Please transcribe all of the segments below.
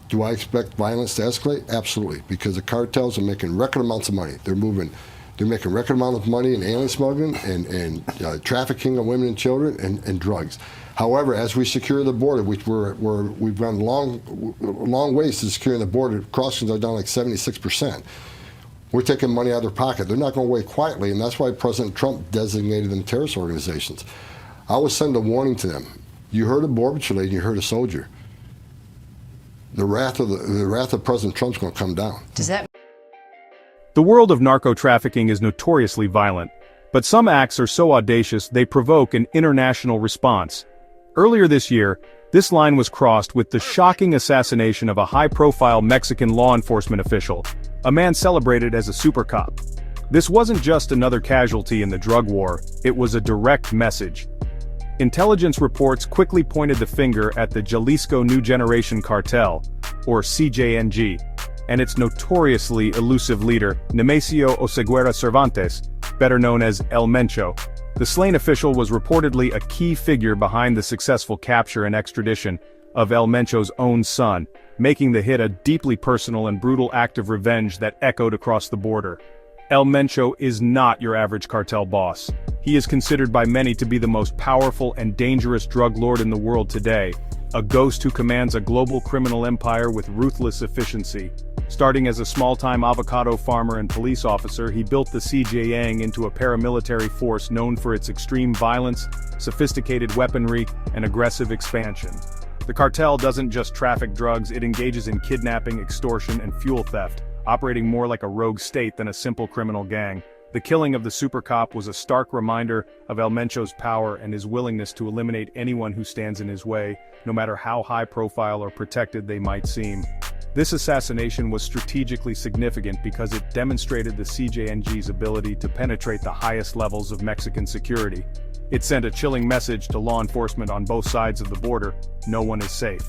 Do I expect violence to escalate? Absolutely, because the cartels are making record amounts of money. They're making record amounts of money in alien smuggling and trafficking of women and children and drugs. However, as we secure the border, we've gone long ways to securing the border. Crossings are down like 76%. We're taking money out of their pocket. They're not going away quietly, and that's why President Trump designated them terrorist organizations. I would send a warning to them. You heard a border patrol agent, you heard a soldier. The wrath of President Trump's going to come down. Does that? The world of narco-trafficking is notoriously violent, but some acts are so audacious they provoke an international response. Earlier this year, this line was crossed with the shocking assassination of a high-profile Mexican law enforcement official, a man celebrated as a super cop. This wasn't just another casualty in the drug war, it was a direct message. Intelligence reports quickly pointed the finger at the Jalisco New Generation Cartel, or CJNG, and its notoriously elusive leader, Nemesio Oseguera Cervantes, better known as El Mencho. The slain official was reportedly a key figure behind the successful capture and extradition of El Mencho's own son, making the hit a deeply personal and brutal act of revenge that echoed across the border. El Mencho is not your average cartel boss. He is considered by many to be the most powerful and dangerous drug lord in the world today, a ghost who commands a global criminal empire with ruthless efficiency. Starting as a small-time avocado farmer and police officer, he built the CJNG into a paramilitary force known for its extreme violence, sophisticated weaponry, and aggressive expansion. The cartel doesn't just traffic drugs, it engages in kidnapping, extortion, and fuel theft, operating more like a rogue state than a simple criminal gang. The killing of the super cop was a stark reminder of El Mencho's power and his willingness to eliminate anyone who stands in his way, no matter how high profile or protected they might seem. This assassination was strategically significant because it demonstrated the CJNG's ability to penetrate the highest levels of Mexican security. It sent a chilling message to law enforcement on both sides of the border: no one is safe.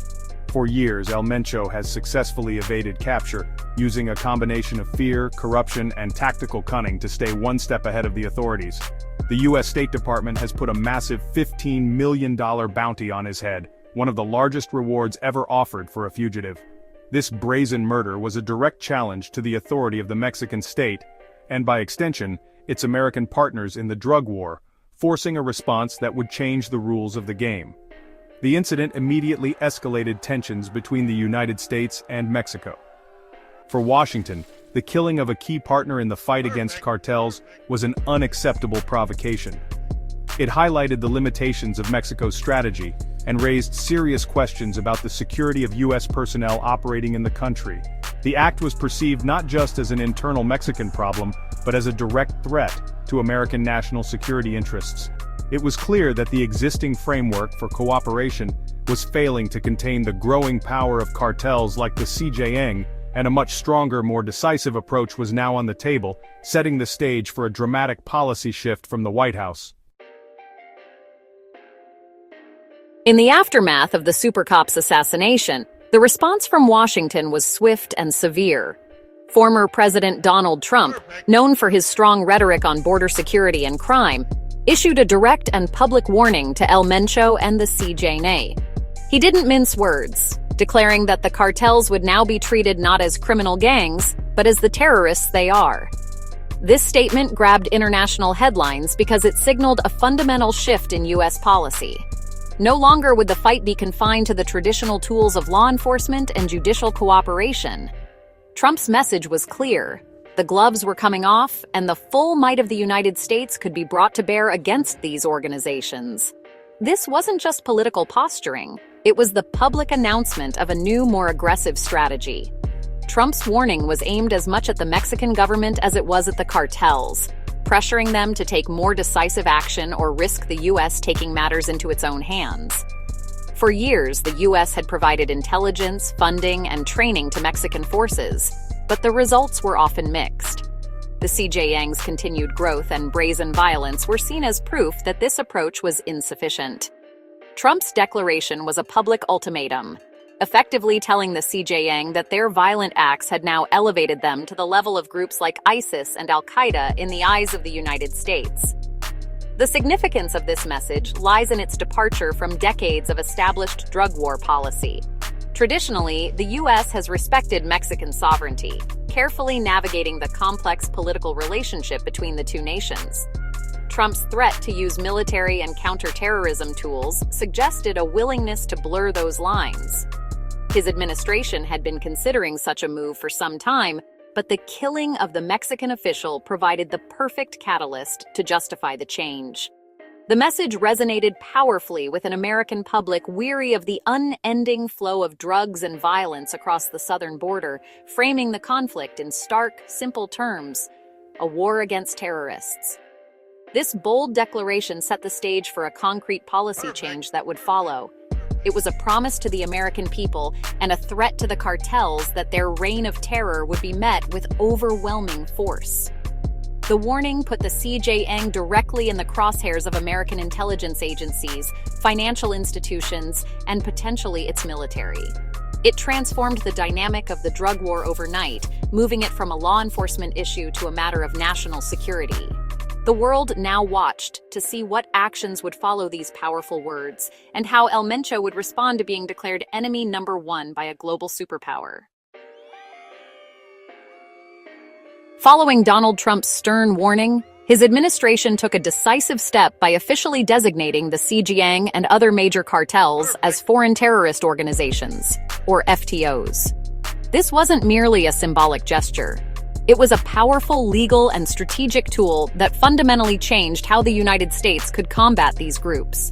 For years, El Mencho has successfully evaded capture, using a combination of fear, corruption, and tactical cunning to stay one step ahead of the authorities. The U.S. State Department has put a massive $15 million bounty on his head, one of the largest rewards ever offered for a fugitive. This brazen murder was a direct challenge to the authority of the Mexican state, and by extension, its American partners in the drug war, forcing a response that would change the rules of the game. The incident immediately escalated tensions between the United States and Mexico. For Washington, the killing of a key partner in the fight against cartels was an unacceptable provocation. It highlighted the limitations of Mexico's strategy and raised serious questions about the security of U.S. personnel operating in the country. The act was perceived not just as an internal Mexican problem, but as a direct threat to American national security interests. It was clear that the existing framework for cooperation was failing to contain the growing power of cartels like the CJNG, and a much stronger, more decisive approach was now on the table, setting the stage for a dramatic policy shift from the White House. In the aftermath of the super cop's assassination, the response from Washington was swift and severe. Former President Donald Trump, known for his strong rhetoric on border security and crime, issued a direct and public warning to El Mencho and the CJNG. He didn't mince words, declaring that the cartels would now be treated not as criminal gangs, but as the terrorists they are. This statement grabbed international headlines because it signaled a fundamental shift in U.S. policy. No longer would the fight be confined to the traditional tools of law enforcement and judicial cooperation. Trump's message was clear. The gloves were coming off, and the full might of the United States could be brought to bear against these organizations. This wasn't just political posturing. It was the public announcement of a new, more aggressive strategy. Trump's warning was aimed as much at the Mexican government as it was at the cartels, pressuring them to take more decisive action or risk the U.S. taking matters into its own hands. For years, the U.S. had provided intelligence, funding, and training to Mexican forces, but the results were often mixed. The CJNG's continued growth and brazen violence were seen as proof that this approach was insufficient. Trump's declaration was a public ultimatum, effectively telling the CJNG that their violent acts had now elevated them to the level of groups like ISIS and Al-Qaeda in the eyes of the United States. The significance of this message lies in its departure from decades of established drug war policy. Traditionally, the U.S. has respected Mexican sovereignty, carefully navigating the complex political relationship between the two nations. Trump's threat to use military and counterterrorism tools suggested a willingness to blur those lines. His administration had been considering such a move for some time, but the killing of the Mexican official provided the perfect catalyst to justify the change. The message resonated powerfully with an American public weary of the unending flow of drugs and violence across the southern border, framing the conflict in stark, simple terms: a war against terrorists. This bold declaration set the stage for a concrete policy change that would follow. It was a promise to the American people and a threat to the cartels that their reign of terror would be met with overwhelming force. The warning put the CJNG directly in the crosshairs of American intelligence agencies, financial institutions, and potentially its military. It transformed the dynamic of the drug war overnight, moving it from a law enforcement issue to a matter of national security. The world now watched to see what actions would follow these powerful words and how El Mencho would respond to being declared enemy number one by a global superpower. Following Donald Trump's stern warning, his administration took a decisive step by officially designating the CJNG and other major cartels as foreign terrorist organizations, or FTOs. This wasn't merely a symbolic gesture. It was a powerful legal and strategic tool that fundamentally changed how the United States could combat these groups.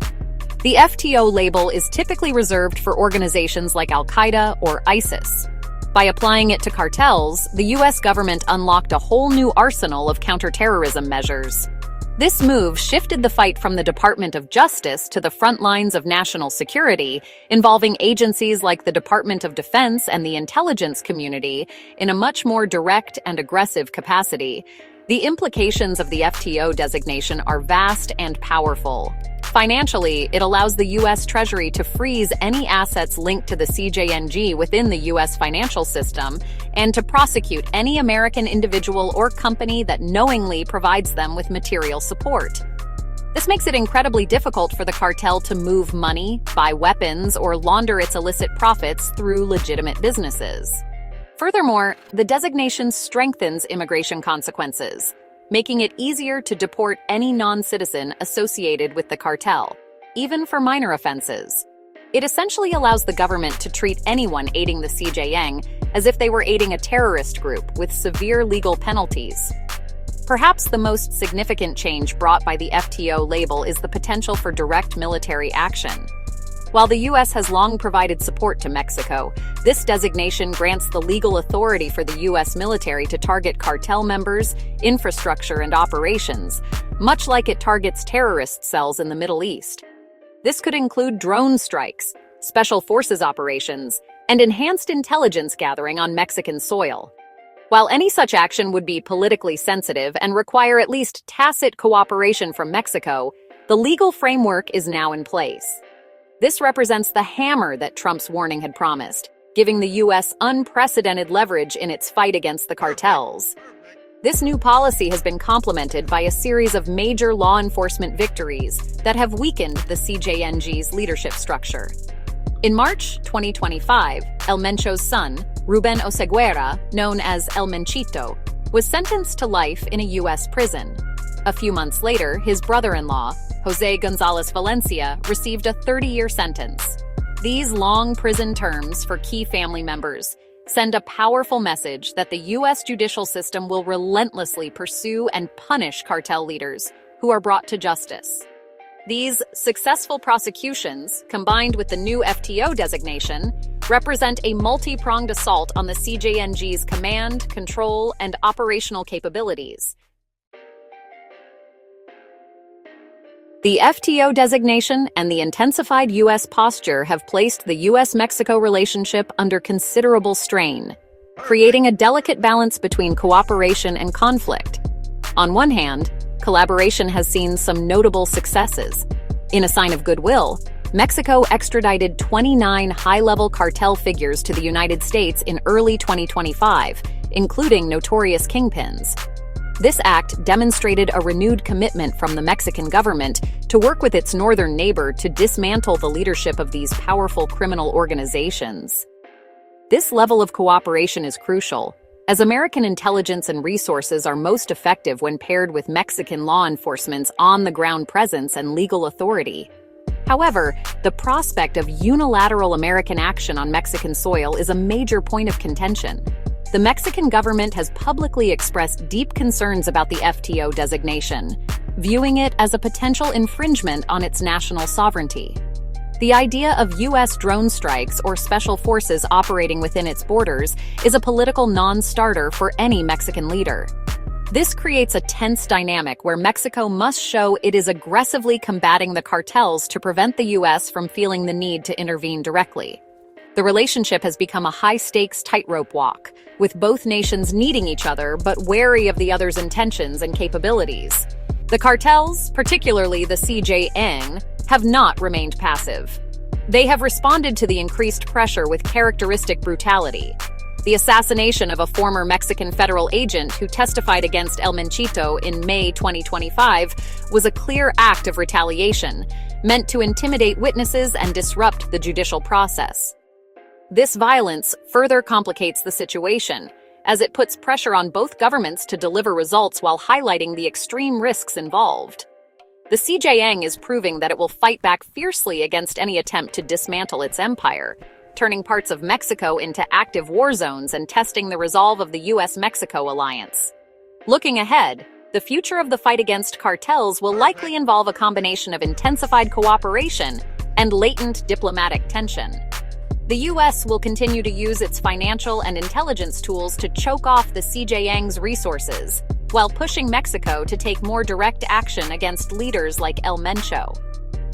The FTO label is typically reserved for organizations like Al-Qaeda or ISIS. By applying it to cartels, the U.S. government unlocked a whole new arsenal of counterterrorism measures. This move shifted the fight from the Department of Justice to the front lines of national security, involving agencies like the Department of Defense and the intelligence community in a much more direct and aggressive capacity. The implications of the FTO designation are vast and powerful. Financially, it allows the U.S. Treasury to freeze any assets linked to the CJNG within the U.S. financial system and to prosecute any American individual or company that knowingly provides them with material support. This makes it incredibly difficult for the cartel to move money, buy weapons, or launder its illicit profits through legitimate businesses. Furthermore, the designation strengthens immigration consequences, making it easier to deport any non-citizen associated with the cartel, even for minor offenses. It essentially allows the government to treat anyone aiding the CJNG as if they were aiding a terrorist group with severe legal penalties. Perhaps the most significant change brought by the FTO label is the potential for direct military action. While the U.S. has long provided support to Mexico, this designation grants the legal authority for the U.S. military to target cartel members, infrastructure, and operations, much like it targets terrorist cells in the Middle East. This could include drone strikes, special forces operations, and enhanced intelligence gathering on Mexican soil. While any such action would be politically sensitive and require at least tacit cooperation from Mexico, the legal framework is now in place. This represents the hammer that Trump's warning had promised, giving the U.S. unprecedented leverage in its fight against the cartels. This new policy has been complemented by a series of major law enforcement victories that have weakened the CJNG's leadership structure. In March 2025, El Mencho's son, Ruben Oseguera, known as El Menchito, was sentenced to life in a U.S. prison. A few months later, his brother-in-law, Jose Gonzalez Valencia, received a 30-year sentence. These long prison terms for key family members send a powerful message that the U.S. judicial system will relentlessly pursue and punish cartel leaders who are brought to justice. These successful prosecutions, combined with the new FTO designation, represent a multi-pronged assault on the CJNG's command, control, and operational capabilities. The FTO designation and the intensified U.S. posture have placed the U.S.-Mexico relationship under considerable strain, creating a delicate balance between cooperation and conflict. On one hand, collaboration has seen some notable successes. In a sign of goodwill, Mexico extradited 29 high-level cartel figures to the United States in early 2025, including notorious kingpins. This act demonstrated a renewed commitment from the Mexican government to work with its northern neighbor to dismantle the leadership of these powerful criminal organizations. This level of cooperation is crucial, as American intelligence and resources are most effective when paired with Mexican law enforcement's on-the-ground presence and legal authority. However, the prospect of unilateral American action on Mexican soil is a major point of contention. The Mexican government has publicly expressed deep concerns about the FTO designation, viewing it as a potential infringement on its national sovereignty. The idea of U.S. drone strikes or special forces operating within its borders is a political non-starter for any Mexican leader. This creates a tense dynamic where Mexico must show it is aggressively combating the cartels to prevent the U.S. from feeling the need to intervene directly. The relationship has become a high-stakes tightrope walk, with both nations needing each other but wary of the other's intentions and capabilities. The cartels, particularly the CJNG, have not remained passive. They have responded to the increased pressure with characteristic brutality. The assassination of a former Mexican federal agent who testified against El Menchito in May 2025 was a clear act of retaliation, meant to intimidate witnesses and disrupt the judicial process. This violence further complicates the situation, as it puts pressure on both governments to deliver results while highlighting the extreme risks involved. The CJNG is proving that it will fight back fiercely against any attempt to dismantle its empire, turning parts of Mexico into active war zones and testing the resolve of the U.S.-Mexico alliance. Looking ahead, the future of the fight against cartels will likely involve a combination of intensified cooperation and latent diplomatic tension. The U.S. will continue to use its financial and intelligence tools to choke off the CJNG's resources, while pushing Mexico to take more direct action against leaders like El Mencho.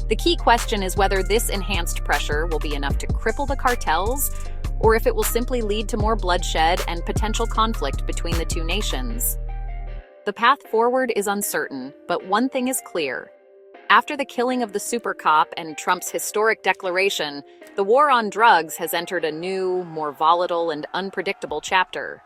The key question is whether this enhanced pressure will be enough to cripple the cartels, or if it will simply lead to more bloodshed and potential conflict between the two nations. The path forward is uncertain, but one thing is clear. After the killing of the super cop and Trump's historic declaration, the war on drugs has entered a new, more volatile and unpredictable chapter.